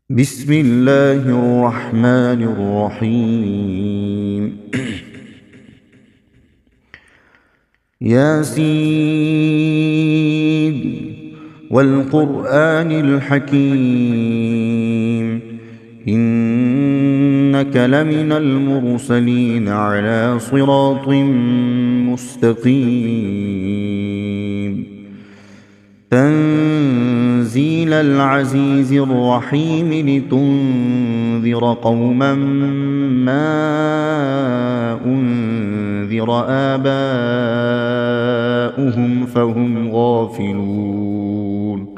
بسم الله الرحمن الرحيم ياسين والقرآن الحكيم إنك لمن المرسلين على صراط مستقيم تنزيل العزيز الرحيم لتنذر قوما ما أنذر آباؤهم فهم غافلون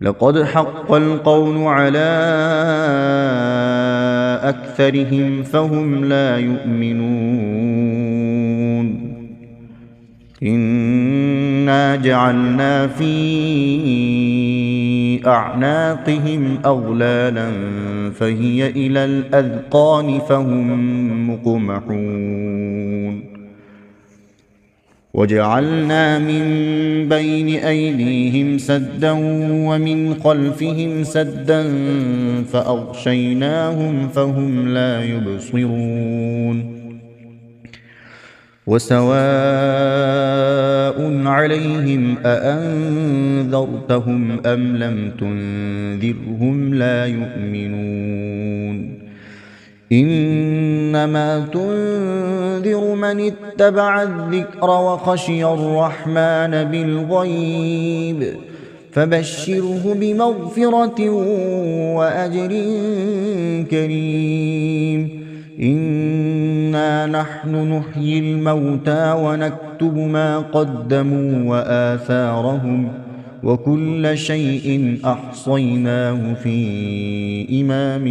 لقد حق القول على أكثرهم فهم لا يؤمنون إنا جعلنا في أعناقهم أغلالا فهي إلى الأذقان فهم مقمحون وجعلنا من بين أيديهم سدا ومن خلفهم سدا فأغشيناهم فهم لا يبصرون وسواء عليهم أأنذرتهم أم لم تنذرهم لا يؤمنون إنما تنذر من اتبع الذكر وخشي الرحمن بالغيب فبشره بمغفرة وأجر كريم إنا نحن نحيي الموتى ونكتب ما قدموا وآثارهم وكل شيء أحصيناه في إمام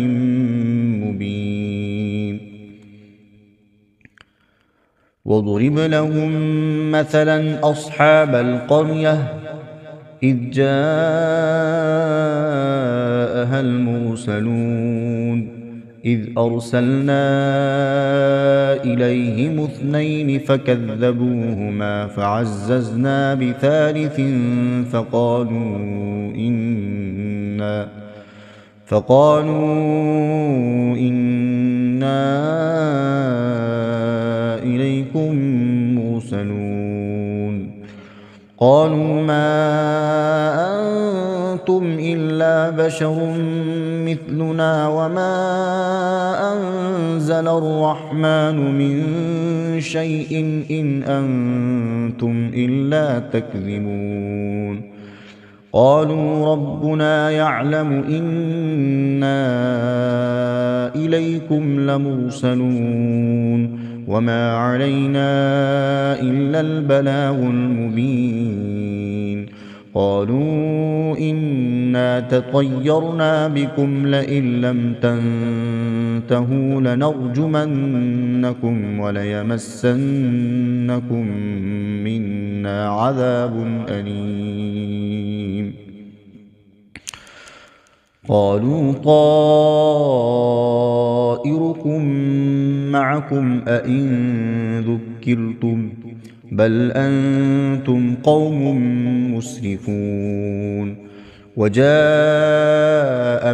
مبين واضرب لهم مثلا أصحاب القرية إذ جاءها المرسلون إذ أرسلنا إليهم اثنين فكذبوهما فعززنا بثالث فقالوا إنا إليكم مرسلون قالوا ما أنتم إلا بشر مثلنا وما أنزل الرحمن من شيء إن أنتم إلا تكذبون قالوا ربنا يعلم إنا إليكم لمرسلون وما علينا إلا البلاغ المبين قالوا إنا تطيرنا بكم لئن لم تنتهوا لنرجمنكم وليمسنكم منا عذاب أليم قالوا طائركم معكم أئن ذكرتم بل أنتم قوم مسرفون وجاء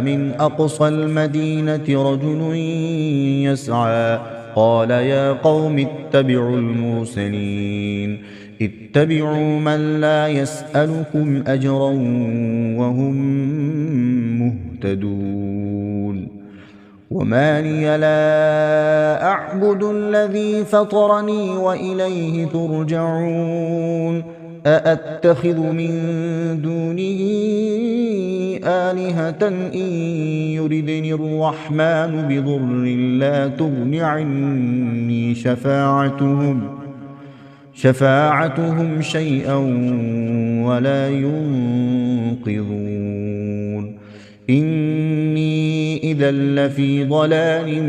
من أقصى المدينة رجل يسعى قال يا قوم اتبعوا المرسلين اتبعوا من لا يسألكم أجرا وهم مهتدون وما لي لا أعبد الذي فطرني وإليه ترجعون أأتخذ من دونه آلهة إن يردني الرحمن بضر لا تغن عني شفاعتهم شيئا ولا ينقذون إني إذا لفي ضلال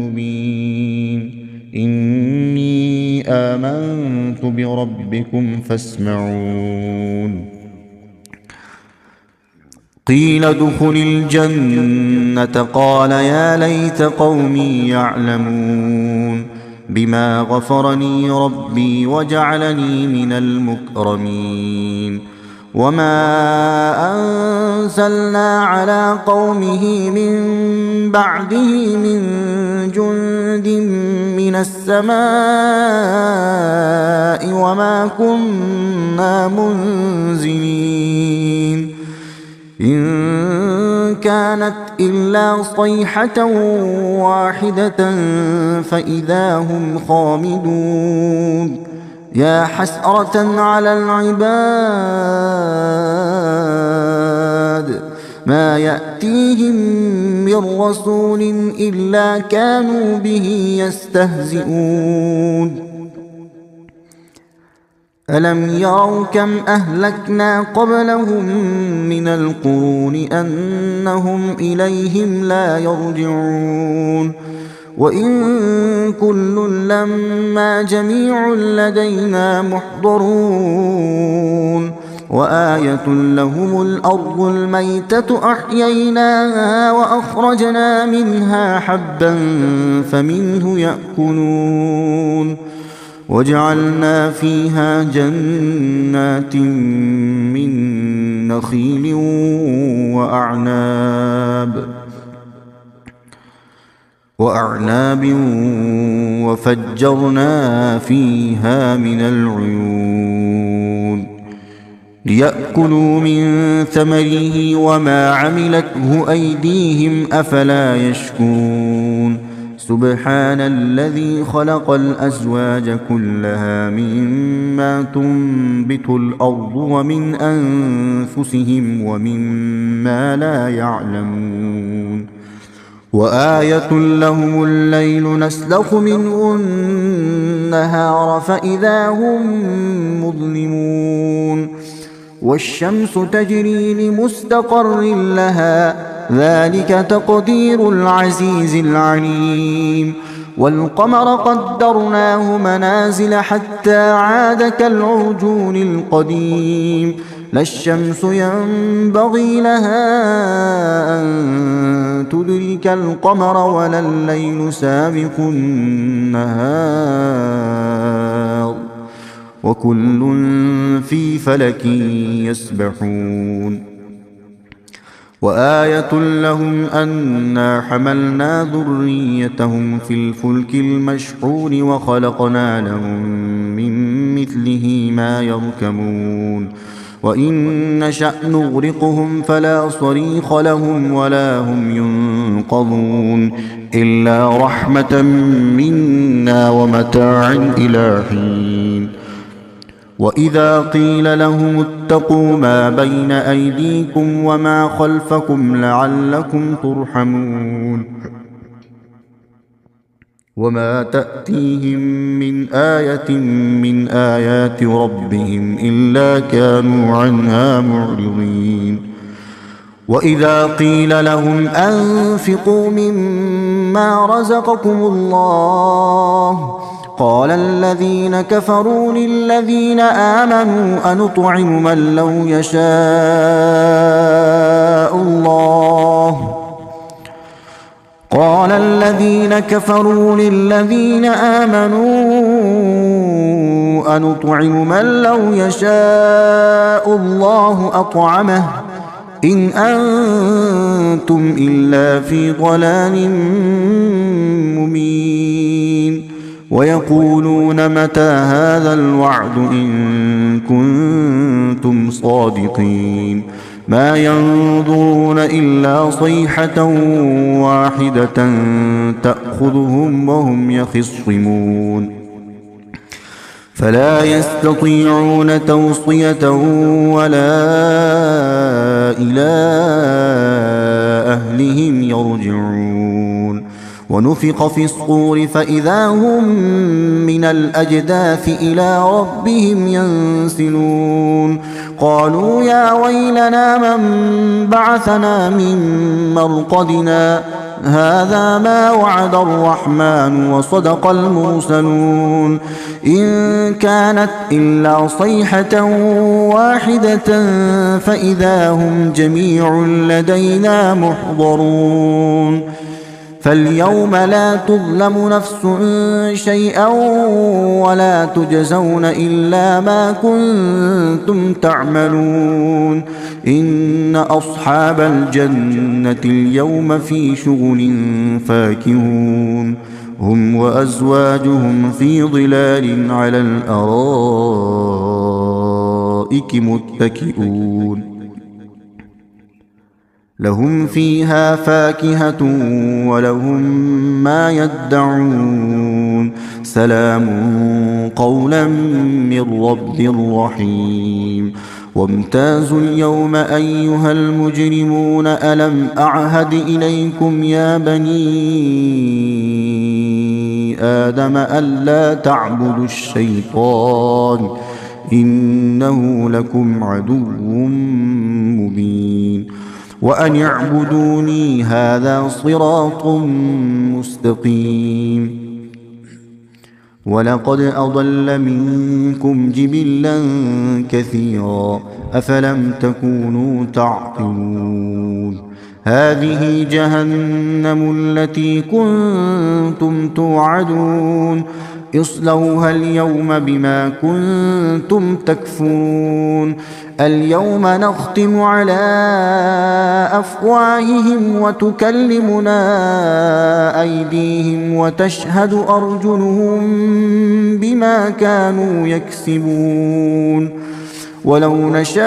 مبين إني آمنت بربكم فاسمعون قيل ادخل الجنة قال يا ليت قومي يعلمون بما غفرني ربي وجعلني من المكرمين وما أنزلنا على قومه من بعده من جند من السماء وما كنا منزلين إن كانت إلا صيحة واحدة فإذا هم خامدون يا حسرة على العباد ما يأتيهم من رسول إلا كانوا به يستهزئون ألم يروا كم أهلكنا قبلهم من القرون أنهم إليهم لا يرجعون وإن كل لما جميع لدينا محضرون وآية لهم الأرض الميتة أحييناها وأخرجنا منها حبا فمنه يأكلون وجعلنا فيها جنات من نخيل وأعناب وفجرنا فيها من العيون ليأكلوا من ثمره وما عملته أيديهم أفلا يشكرون سبحان الذي خلق الأزواج كلها مما تنبت الأرض ومن أنفسهم ومما لا يعلمون وآية لهم الليل نسلخ منه النهار فإذا هم مظلمون والشمس تجري لمستقر لها ذلك تقدير العزيز العليم والقمر قدرناه منازل حتى عاد كالعرجون القديم لا الشمس ينبغي لها أن تدرك القمر ولا الليل سابق النهار وكل في فلك يسبحون وآية لهم أنا حملنا ذريتهم في الفلك المشحون وخلقنا لهم من مثله ما يركبون وإن نشأ نغرقهم فلا صريخ لهم ولا هم ينقذون إلا رحمة منا ومتاعا إلى حين وإذا قيل لهم اتقوا ما بين أيديكم وما خلفكم لعلكم ترحمون وما تأتيهم من آية من آيات ربهم إلا كانوا عنها معرضين وإذا قيل لهم أنفقوا مما رزقكم الله قال الذين كفروا للذين آمنوا أنطعم من لو يشاء الله قال الذين كفروا للذين آمنوا أنطعم من لو يشاء الله أطعمه إن أنتم إلا في ضلال مبين ويقولون متى هذا الوعد إن كنتم صادقين ما ينظرون إلا صيحة واحدة تأخذهم وهم يخصمون فلا يستطيعون توصية ولا إلى أهلهم يرجعون ونفخ في الصور فإذا هم من الأجداث إلى ربهم ينسلون قالوا يا ويلنا من بعثنا من مرقدنا هذا ما وعد الرحمن وصدق المرسلون إن كانت إلا صيحة واحدة فإذا هم جميع لدينا محضرون فاليوم لا تظلم نفس شيئا ولا تجزون إلا ما كنتم تعملون إن أصحاب الجنة اليوم في شغل فاكهون هم وأزواجهم في ظلال على الأرائك متكئون لهم فيها فاكهة ولهم ما يدعون سلام قولا من رب رحيم وامتازوا اليوم أيها المجرمون ألم أعهد إليكم يا بني آدم ألا تعبدوا الشيطان إنه لكم عدو مبين وأن اعبدوني هذا صراط مستقيم ولقد أضل منكم جبلا كثيرا أفلم تكونوا تعقلون هذه جهنم التي كنتم توعدون اصلوها اليوم بما كنتم تكفرون اليوم نختم على أفواههم وتكلمنا أيديهم وتشهد أرجلهم بما كانوا يكسبون ولو نشاء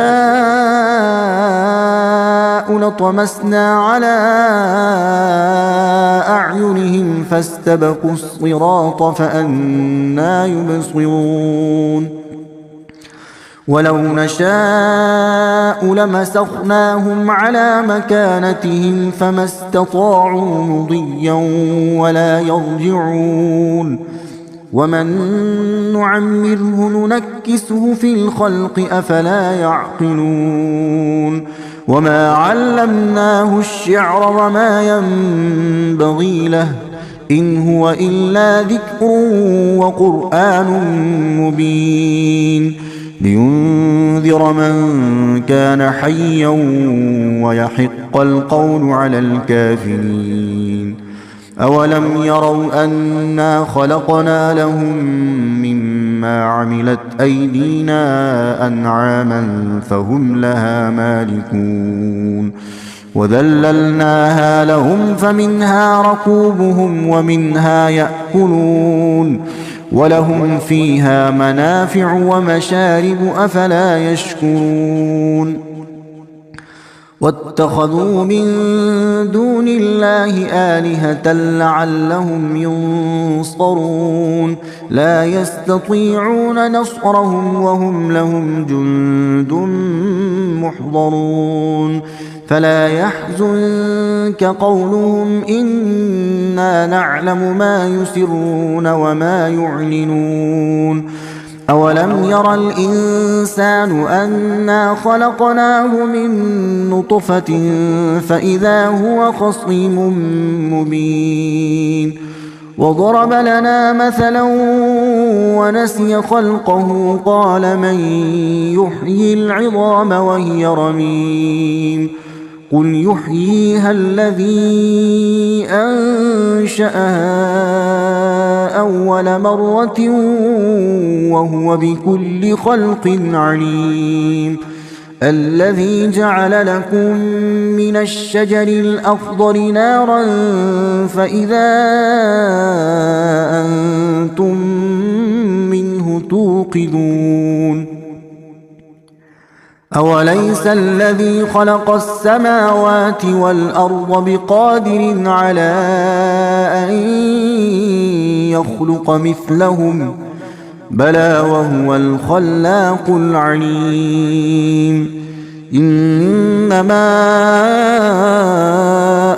لطمسنا على أعينهم فاستبقوا الصراط فأنى يبصرون ولو نشاء لمسخناهم على مكانتهم فما استطاعوا مضيا ولا يرجعون ومن نعمره ننكسه في الخلق أفلا يعقلون وما علمناه الشعر وما ينبغي له إن هو إلا ذكر وقرآن مبين لينذر من كان حيا ويحق القول على الكافرين أولم يروا أنا خلقنا لهم مما عملت أيدينا أنعاما فهم لها مالكون وذللناها لهم فمنها ركوبهم ومنها يأكلون ولهم فيها منافع ومشارب أفلا يشكرون واتخذوا من دون الله آلهة لعلهم ينصرون لا يستطيعون نصرهم وهم لهم جند محضرون فلا يحزنك قولهم إنا نعلم ما يسرون وما يعلنون أولم ير الإنسان أنا خلقناه من نطفة فإذا هو خصيم مبين وضرب لنا مثلا ونسي خلقه قال من يحيي العظام وهي رميم قل يحييها الذي أنشأها أول مرة وهو بكل خلق عليم الذي جعل لكم من الشجر الأخضر نارا فإذا أنتم منه توقدون أوليس الذي خلق السماوات والأرض بقادر على أن يخلق مثلهم بلى وهو الخلاق العليم إنما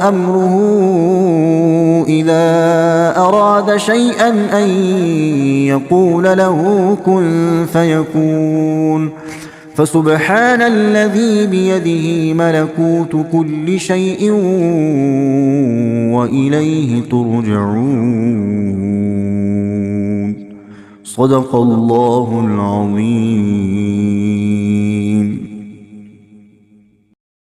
أمره إذا أراد شيئا أن يقول له كن فيكون فسبحان الذي بيده ملكوت كل شيء وإليه ترجعون صدق الله العظيم.